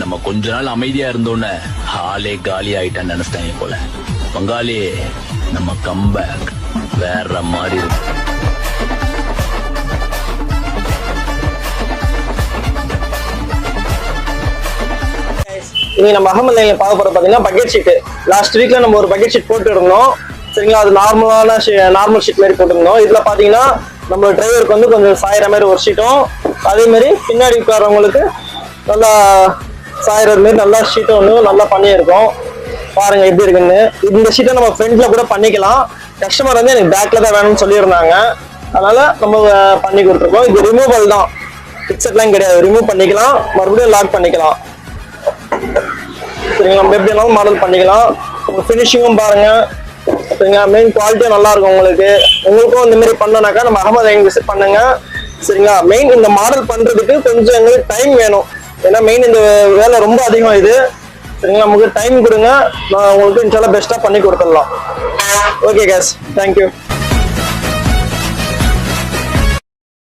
நம்ம கொஞ்ச நாள் அமைதியா இருந்தோன்னு ஆளே காலி ஆயிட்டான்னு நினைச்சிட்டாங்க போல. பங்காளி, நம்ம கம்பேக் வேற மாதிரி இருக்கு. இன்னைக்கு நம்ம அகமது லைன்ல பார்க்க போற பாத்தீங்கன்னா பக்கெட் ஷீட். லாஸ்ட் வீக்ல நம்ம ஒரு பக்கெட் ஷீட் போட்டு இருந்தோம் சரிங்களா. அது நார்மல் ஷீட் மாதிரி போட்டிருந்தோம். இதுல பாத்தீங்கன்னா நம்ம டிரைவருக்கு வந்து கொஞ்சம் சாயிற மாதிரி ஒரு ஷீட்டும், அதே மாதிரி பின்னாடி உட்காரவங்களுக்கு நல்லா சாயிற மாதிரி நல்லா ஷீட்டும் ஒன்று நல்லா பண்ணியிருக்கோம். பாருங்க எப்படி இருக்குன்னு. இந்த ஷீட்டை நம்ம ஃப்ரண்ட்ல கூட பண்ணிக்கலாம். கஸ்டமர் வந்து எனக்கு பேக்ல தான் வேணும்னு சொல்லியிருந்தாங்க, அதனால நம்ம பண்ணி கொடுத்துருக்கோம். இது ரிமூவல் தான், ஃபிக்ஸட்லாம் கிடையாது. ரிமூவ் பண்ணிக்கலாம், மறுபடியும் லாக் பண்ணிக்கலாம் சரிங்களா. நம்ம எப்படி இருந்தாலும் மாடல் பண்ணிக்கலாம். ஃபினிஷிங்கும் பாருங்க சரிங்களா. மெயின் குவாலிட்டியும் நல்லா இருக்கும். உங்களுக்கும் இந்த மாதிரி பண்ணனாக்கா நம்ம அகமது லைன் விசிட் பண்ணுங்க சரிங்களா. மெயின் இந்த மாடல் பண்றதுக்கு கொஞ்சம் எங்களுக்கு டைம் வேணும், ஏன்னா மெயின் இந்த வேலை ரொம்ப அதிகம் இது சரிங்களா. நமக்கு டைம் கொடுங்க, நான் உங்களுக்கு இன்ஷால்லா பெஸ்ட்டாக பண்ணி கொடுத்துடலாம். Okay guys, thank you.